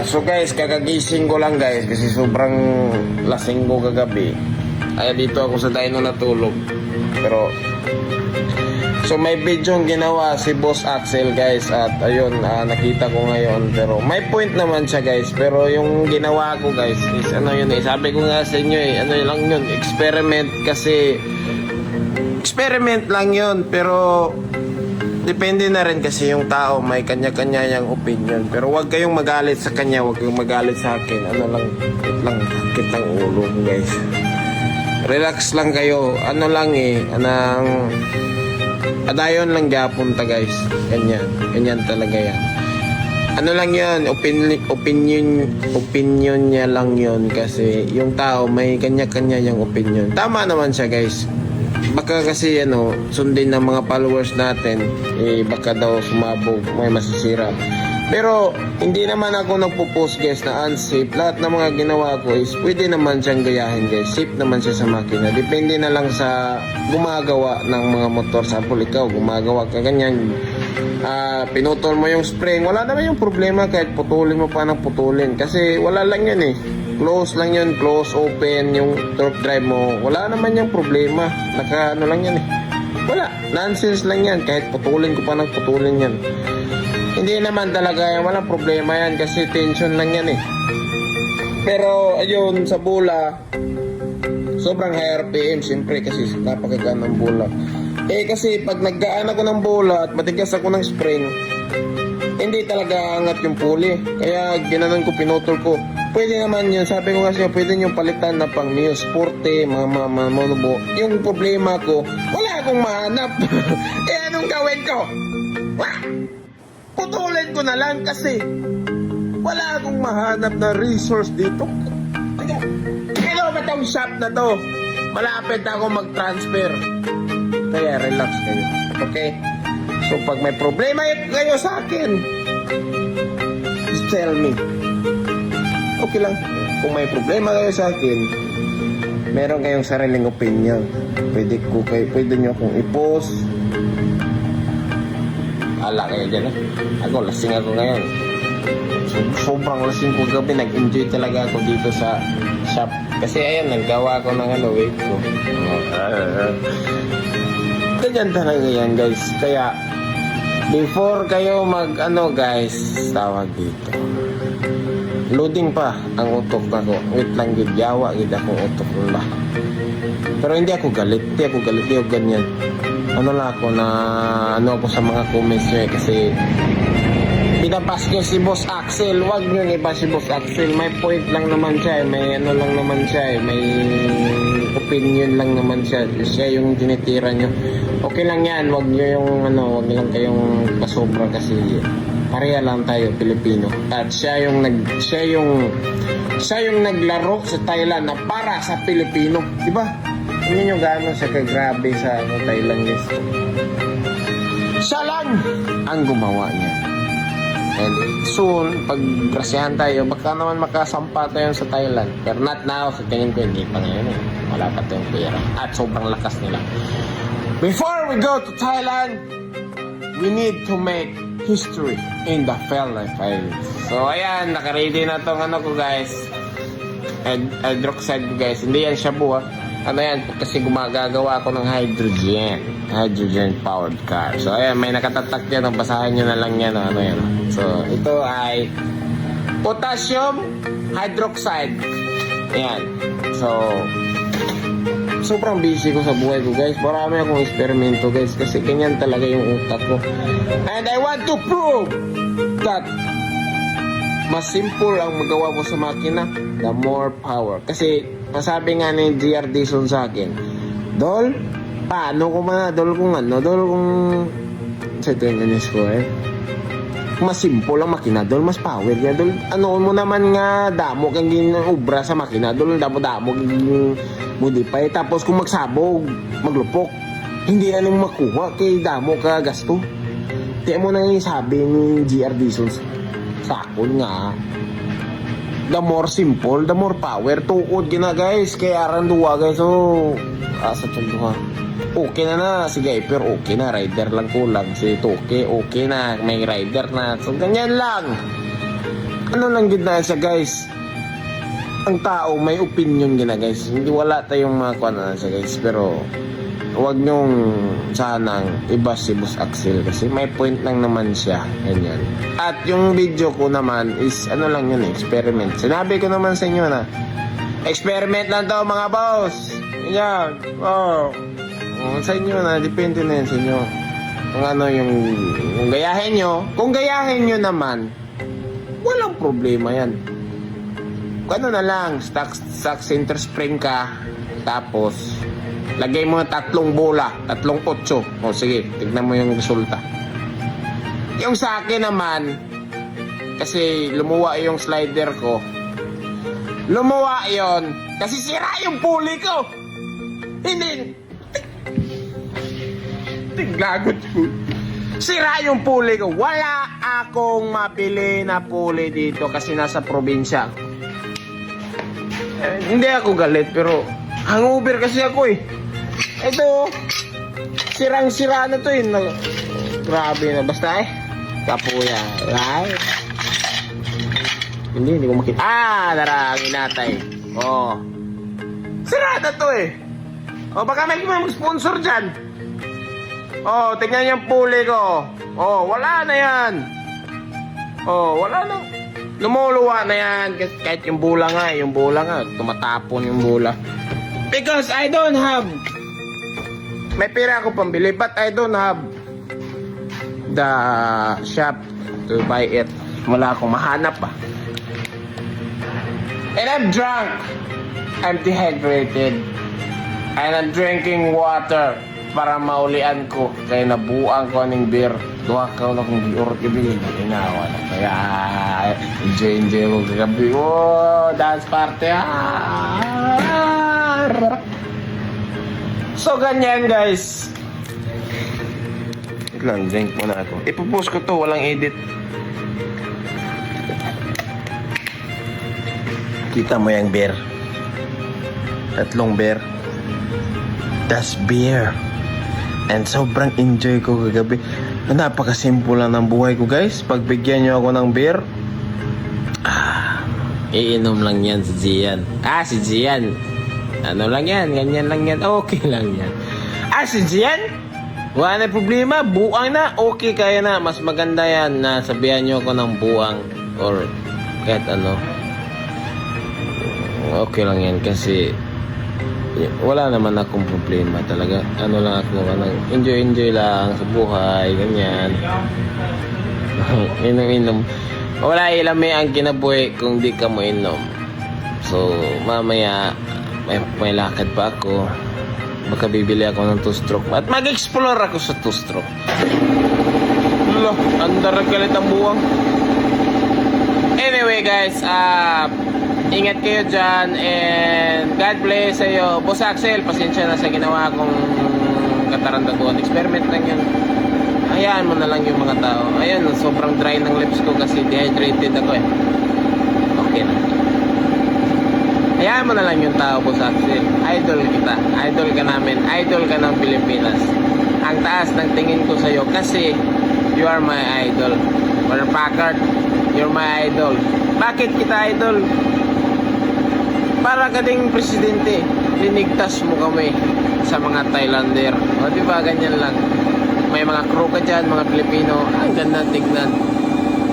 So guys, kakagising ko lang guys kasi sobrang lasing ko kagabi. Kaya dito ako sa dyno natulog. Pero so may video yung ginawa si Boss Axel guys. At ayun, nakita ko ngayon. Pero may point naman siya guys. Pero yung ginawa ko guys is ano yun eh. Sabi ko nga sa inyo eh, ano lang yun, experiment. Kasi experiment lang yun. Pero depende na rin kasi yung tao, may kanya-kanya yung opinion. Pero wag kayong magalit sa kanya, wag kayong magalit sa akin. Ano lang, sakit ng ulo guys. Relax lang kayo. Ano lang eh, adayon lang gyapon ta guys. Ganyan talaga yan. Ano lang yan, opinion niya lang yun. Kasi yung tao, may kanya-kanya yung opinion. Tama naman siya guys. Baka kasi sundin ng mga followers natin baka daw sumabog, may masisira. Pero hindi naman ako nagpo-post guys na unsafe. Lahat ng mga ginawa ko is pwede naman siyang gayahin guys. Safe naman siya sa makina. Depende na lang sa gumagawa ng mga motor. Sample ikaw, gumagawa ka ganyan, pinutol mo yung spring, wala naman yung problema kahit putulin mo pa ng putulin. Kasi wala lang yan eh, close lang yun, close, open yung torque drive mo, wala naman yung problema. Lang yan eh, wala, nonsense lang yan kahit putulin ko pa ng putulin yan. Hindi naman talaga yan, walang problema yan kasi tension lang yan eh. Pero ayun, sa bola sobrang high RPM siyempre kasi napakagaan ng bola. Kasi pag naggaan ako ng bola at matigas ako ng spring, hindi talaga angat yung pulley. Kaya ginanon ko, pinutol ko. Pwede naman yun, sabi ko kasi pwede nyo palitan na pang Mio Sporte, mga monobo. Yung problema ko, wala akong mahanap. Anong gawin ko? Putulin ko na lang kasi wala akong mahanap na resource dito. Ano ba tong shop na to? Malapit na ako mag-transfer. Kaya relax kayo, okay? So pag may problema kayo sa akin, just tell me. Okay lang. Kung may problema kayo sa akin, meron kayong sariling opinion, pwede nyo akong i-post. Ala kayo dyan eh. Ako, lasing ako ngayon. Sobrang lasing ko gabi. Nag-enjoy talaga ako dito sa shop. Kasi ayun, naggawa ako ng weight ko. Ganyan talaga yan guys. Kaya before kayo guys, tawag dito, loading pa ang utok ako. Wait lang gid, yawa gid akong utok nila. Pero hindi ako galit, hindi ako ganyan. Ako sa mga comments nyo eh, kasi pinapas nyo si Boss Axel. Wag nyo iba si Boss Axel. May point lang naman siya eh. May lang naman siya eh. May opinion lang naman siya. Siya yung tinitira nyo. Okay lang yan. Wag nyo yung wag nyo lang kayong pasobra kasi pareha lang tayo Pilipino. At siya yung naglaro sa Thailand na para sa Pilipino, di ba? Hindi nyo gaano siya kagrabe sa Thailand guys. Siya lang ang gumawa niya. And soon, pag grasyahan tayo, baka naman makasampa tayo sa Thailand. Pero not now, sa tingin ko hindi pa ngayon eh. Wala pa tayong pera. At sobrang lakas nila. Before we go to Thailand, we need to make history in the Philippines. So ayan, nakaready na tong ko guys. Hydroxide ko guys. Hindi yan shabu yan, kasi gumagawa ako ng hydrogen powered car. So ayan, may nakatatak yan, basahin nyo na lang yan, yan. So ito ay potassium hydroxide. Ayan. So sobrang busy ko sa buhay ko guys. Marami akong eksperimento guys, kasi ganyan talaga yung utak ko. And I want to prove that mas simple ang magawa mo sa makina, the more power. Kasi masabi nga ni GR Dison sa akin, Dol, paano ko manadol kung sa ito yung inis ko mas simple ang makina, Dol, mas power yan, Dol. Ano mo naman nga, damo kang ginubra sa makina, Dol, damo modify, tapos kung magsabog, maglupok, hindi na nang makuha, kay damo ka gasto. Tiyan mo na yung sabi ni GR Dison sa akin nga, the more simple, the more power. Tukod gina guys, kaya aran duwa guys. So asa tunduha, okay na si Gayper, okay na, rider lang kulang. Si Toke okay na, may rider na. So ganyan lang. ano lang gina siya guys, ang tao may opinion gina guys, hindi wala tayong mga kuan siya guys, pero huwag nyong sanang iba si Boss Axel kasi may point lang naman siya, ganyan. At yung video ko naman is ano lang yun, experiment. Sinabi ko naman sa inyo na experiment lang to mga boss, ganyan. Sa inyo na, depende na yan sa inyo kung ano yung gayahin nyo. Kung gayahin nyo naman, walang problema yan. Ano na lang, stock center spring ka, tapos lagay mo 3 bola, 3 otso. O sige, tignan mo yung resulta. Yung sa akin naman, kasi lumuwa yung slider ko. Lumuwa yon kasi sira yung pulley ko. Hindi. Tiglagot ko. Sira yung pulley ko. Wala akong mabili na pulley dito kasi nasa probinsya. Hindi ako galit pero hangover kasi ako eh. Ito, sirang-sira na to eh. Grabe na. Basta eh. Kapuya. Right? Hindi ko makita. Darang inatay. Sira na to eh. Baka may mag-sponsor dyan. Tingnan yung pulley ko. Wala na yan. Wala na. Lumuluwa na yan. Kahit yung bula nga, tumatapon yung bula. Because I don't have, may pera ako pambili, but I don't have the shop to buy it. Wala akong mahanap pa. And I'm drunk. I'm dehydrated. And I'm drinking water para maulian ko. Kaya nabuang ko aning beer. Duha ka na kong biurot ibigin. Inawa na. Kaya enjoy mo kagabi. Dance party. So ganyan guys. Wait lang, drink muna ako. Ipopost ko to, walang edit. Kita mo yung beer. 3 beer. Das beer. And sobrang enjoy ko kagabi. Napakasimple lang ng buhay ko guys. Pagbigyan nyo ako ng beer, iinom lang yan si Gian. Si Gian. Ano lang yan, ganyan lang yan. Okay lang yan. Si Gian, wala na problema. Buang na, okay kaya na. Mas maganda yan na sabihan nyo ako ng buang or kahit ano. Okay lang yan kasi wala naman akong problema talaga. Ano lang ako, enjoy lang sa buhay, ganyan. Inom. Wala ilami ang kinabuhi kung di ka mo inom. So, mamaya may lakad pa ako. Baka bibili ako ng 2-stroke. At mag-explore ako sa 2-stroke. Andar galit ang buwang. Anyway guys, ingat kayo dyan and God bless sa iyo. Boss Axel, pasensya na sa ginawa kong katarantatuan. Experiment lang yun. Hayaan mo na lang yung mga tao. Ayan, sobrang dry ng lips ko kasi dehydrated ako eh. Okay na. Hayaan mo na lang yung tao, Boss Axel. Idol kita. Idol ka namin. Idol ka ng Pilipinas. Ang taas ng tingin ko sa iyo kasi you are my idol. Warren Packard, you're my idol. Bakit kita idol? Para ka ding presidente, linigtas mo kami sa mga Thailander. Diba, ganyan lang. May mga crew ka dyan, mga Pilipino. Ang ganda tignan.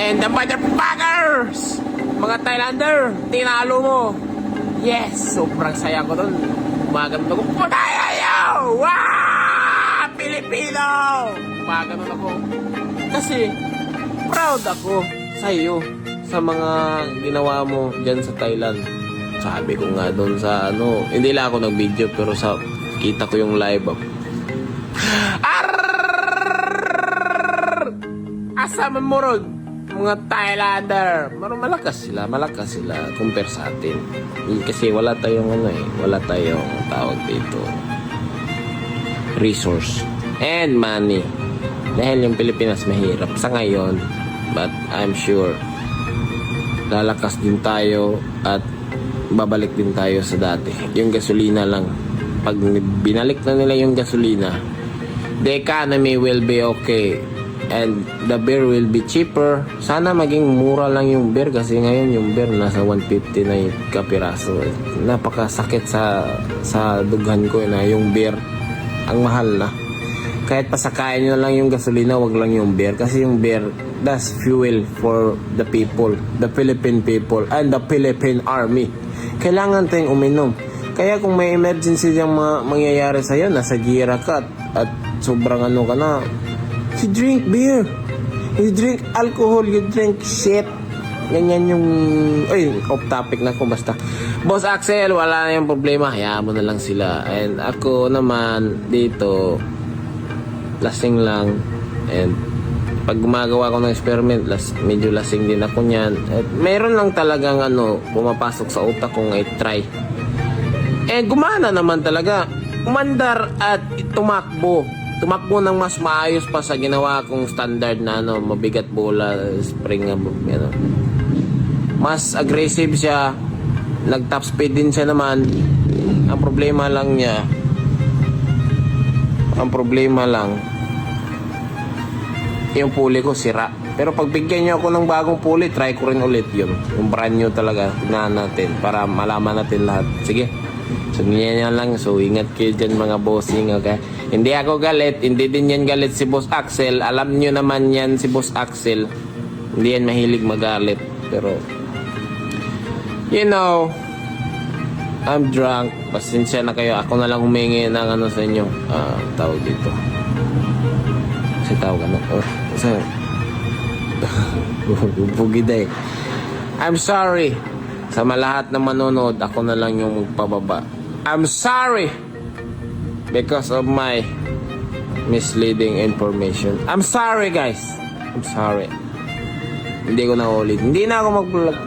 And the motherfuckers! Mga Thailander, tinalo mo. Yes! Sobrang saya ko dun. Maganda ko. Putayayaw! Pilipino! Maganda ako. Kasi, proud ako sa iyo sa mga ginawa mo dyan sa Thailand. Sabi ko nga doon sa hindi lang ako nag-video pero sa kita ko yung live. Asama mo ron mga Thailander. Malakas sila compare sa atin. Kasi wala tayong wala tayong tawag dito resource and money. Dahil yung Pilipinas mahirap sa ngayon, but I'm sure lalakas din tayo at babalik din tayo sa dati. Yung gasolina lang, pag binalik na nila yung gasolina, the economy will be okay and the beer will be cheaper. Sana maging mura lang yung beer kasi ngayon yung beer nasa 150 na yung kapiraso. Napakasakit sa dughan ko na yung beer ang mahal na. Kahit pasakain nyo na lang yung gasolina, wag lang yung beer. Kasi yung beer, that's fuel for the people, the Philippine people, and the Philippine Army. Kailangan tayong uminom. Kaya kung may emergency yung mangyayari sa'yo, nasa gira ka at sobrang ano ka na, you drink beer, you drink alcohol, you drink shit. Ganyan yung, off topic na ko basta. Boss Axel, wala na yung problema, hayaan mo na lang sila. And ako naman, dito, lasing lang. And pag gumagawa ko ng experiment, medyo lasing din ako niyan. At meron lang talagang pumapasok sa utak kong i-try. Eh, gumana naman talaga. Umandar at tumakbo. Tumakbo ng mas maayos pa sa ginawa kong standard na mabigat bola, spring, mas aggressive siya. Nag-top speed din siya naman. Ang problema lang, yung pulley ko sira. Pero pag bigyan niyo ako ng bagong pulley, try ko rin ulit yun. Yung brand new talaga. Tignan natin para malaman natin lahat. Sige. So, ganyan lang. So, ingat kayo dyan mga bossing, okay? Hindi ako galit. Hindi din yan galit si Boss Axel. Alam nyo naman yan si Boss Axel. Hindi yan mahilig magalit. Pero, I'm drunk. Pasensya na kayo. Ako na lang humingi ng sa inyo. Tawag dito. Kasi tawag Bugida eh. I'm sorry. Sa malahat na manonood, ako na lang yung magpababa. I'm sorry because of my misleading information. I'm sorry guys. I'm sorry. Hindi ko na ulit. Hindi na ako mag-vlog.